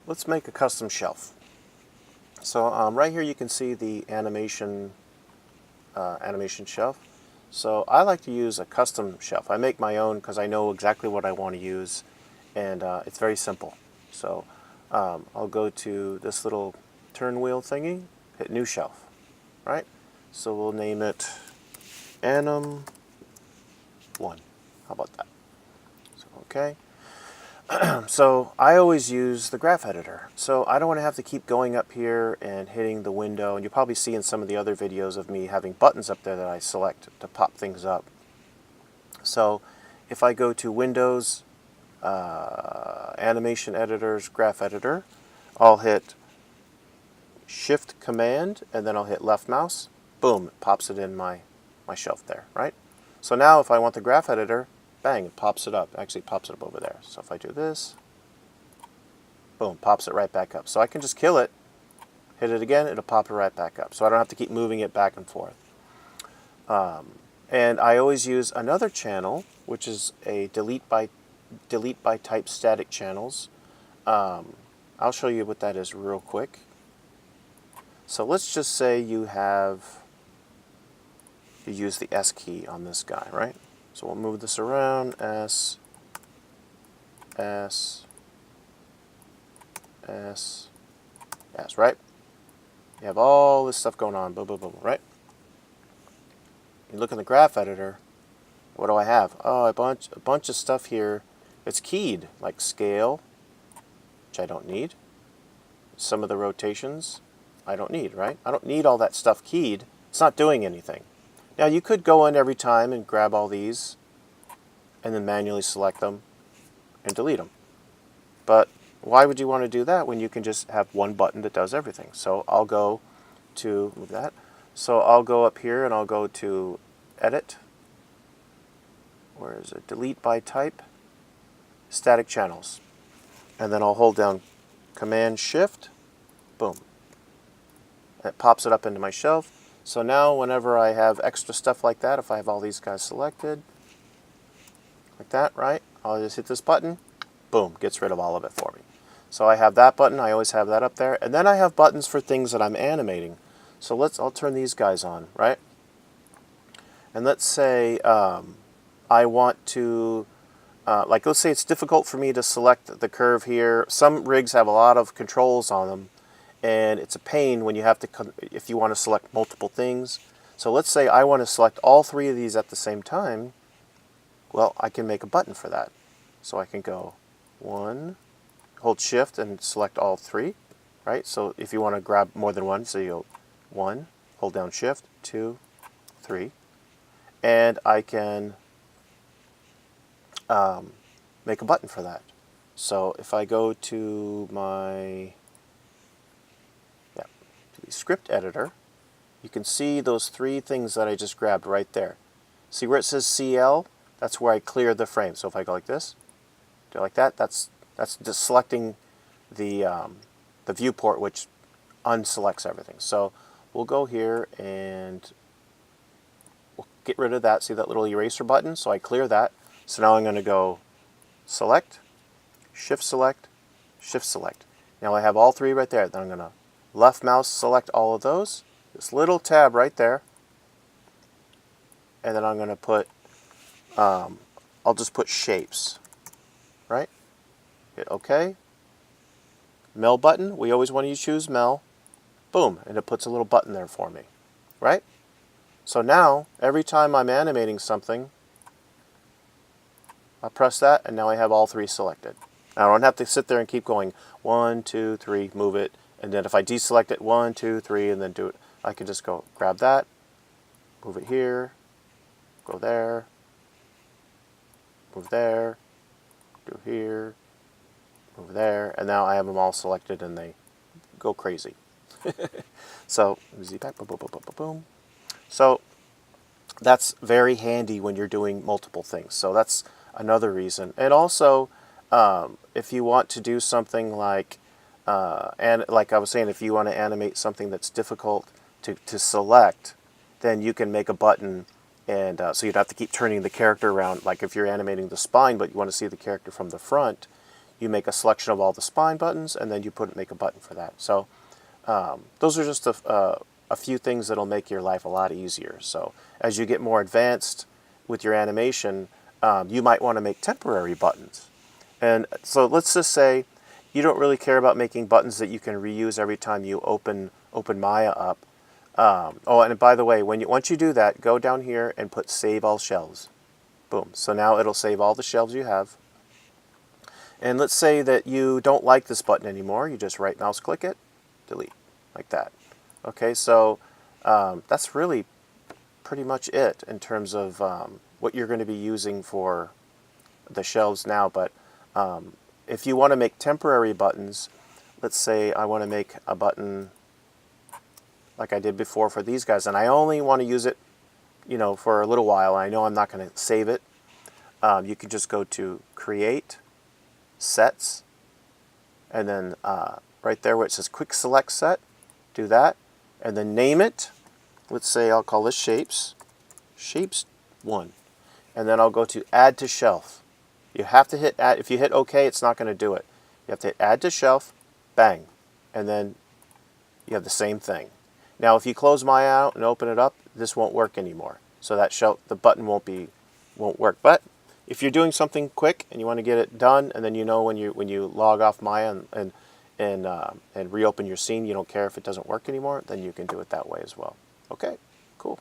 let's make a custom shelf. So right here you can see the animation shelf. So I like to use a custom shelf. I make my own because I know exactly what I want to use, and it's very simple. So I'll go to this little turn wheel thingy, hit new shelf, right? So we'll name it Anim 1. How about that? So, okay. So I always use the graph editor. So I don't want to have to keep going up here and hitting the window. And you'll probably see in some of the other videos of me having buttons up there that I select to pop things up. So if I go to Windows, Animation Editors, Graph Editor, I'll hit Shift Command and then I'll hit left mouse. Boom, it pops it in my shelf there, right? So now if I want the graph editor, bang, it pops it up. Actually, it pops it up over there. So if I do this, boom, pops it right back up. So I can just kill it, hit it again, it'll pop it right back up. So I don't have to keep moving it back and forth. And I always use another channel, which is a delete by type static channels. I'll show you what that is real quick. So let's just say you use the S key on this guy, right? So we'll move this around, S, S, S, S, right? You have all this stuff going on, boom, boom, boom, right? You look in the graph editor, what do I have? Oh, a bunch of stuff here. It's keyed, like scale, which I don't need. Some of the rotations, I don't need, right? I don't need all that stuff keyed. It's not doing anything. Now you could go in every time and grab all these and then manually select them and delete them. But why would you want to do that when you can just have one button that does everything? So I'll go to, move that. So I'll go up here and I'll go to Edit. Where is it? Delete by type, static channels. And then I'll hold down Command Shift, boom. It pops it up into my shelf. So now whenever I have extra stuff like that, if I have all these guys selected, like that, right? I'll just hit this button, boom, gets rid of all of it for me. So I have that button, I always have that up there. And then I have buttons for things that I'm animating. So I'll turn these guys on, right? And let's say I want to, like let's say it's difficult for me to select the curve here. Some rigs have a lot of controls on them, and it's a pain when you have to, if you want to select multiple things. So let's say I want to select all three of these at the same time. Well, I can make a button for that. So I can go 1, hold Shift and select all three, right? So if you want to grab more than one, so you'll 1, hold down Shift, 2, 3, and I can make a button for that. So if I go to my to the script editor, you can see those three things that I just grabbed right there. See where it says CL? That's where I clear the frame. So if I go like this, do it like that, that's just selecting the viewport, which unselects everything. So we'll go here and we'll get rid of that. See that little eraser button? So I clear that. So now I'm going to go select, Shift select, Shift select. Now I have all three right there. Then I'm going to left mouse select all of those. This little tab right there. And then I'm going to put, I'll just put shapes, right? Hit OK. Mel button, we always want to choose Mel. Boom, and it puts a little button there for me, right? So now, every time I'm animating something, I press that, and now I have all three selected. Now I don't have to sit there and keep going 1, 2, 3, move it, and then if I deselect it 1, 2, 3, and then do it, I can just go grab that, move it here, go there, move there, do here, move there, and now I have them all selected and they go crazy. So Z back, boom, boom, boom, boom, boom, boom. So that's very handy when you're doing multiple things. So that's another reason. And also, if you want to do something like, and like I was saying, if you want to animate something that's difficult to select, then you can make a button, and so you'd have to keep turning the character around. Like if you're animating the spine, but you want to see the character from the front, you make a selection of all the spline buttons, and then you make a button for that. So those are just a few things that'll make your life a lot easier. So as you get more advanced with your animation, you might want to make temporary buttons. And so let's just say you don't really care about making buttons that you can reuse every time you open Maya up. Oh, and by the way, once you do that, go down here and put Save All Shelves. Boom. So now it'll save all the shelves you have. And let's say that you don't like this button anymore. You just right mouse click it, delete, like that. Okay, so that's really pretty much it in terms of what you're going to be using for the shelves now. But if you want to make temporary buttons, let's say I want to make a button like I did before for these guys, and I only want to use it, you know, for a little while. I know I'm not going to save it. You can just go to Create, Sets, and then right there where it says Quick Select Set, do that, and then name it. Let's say I'll call this Shapes, Shapes 1, and then I'll go to Add to Shelf. You have to hit Add. If you hit OK, it's not going to do it. You have to hit Add to Shelf, bang, and then you have the same thing. Now, if you close Maya out and open it up, this won't work anymore. So that the button won't work. But if you're doing something quick and you want to get it done, and then you know when you log off Maya and reopen your scene, you don't care if it doesn't work anymore, then you can do it that way as well. Okay, cool.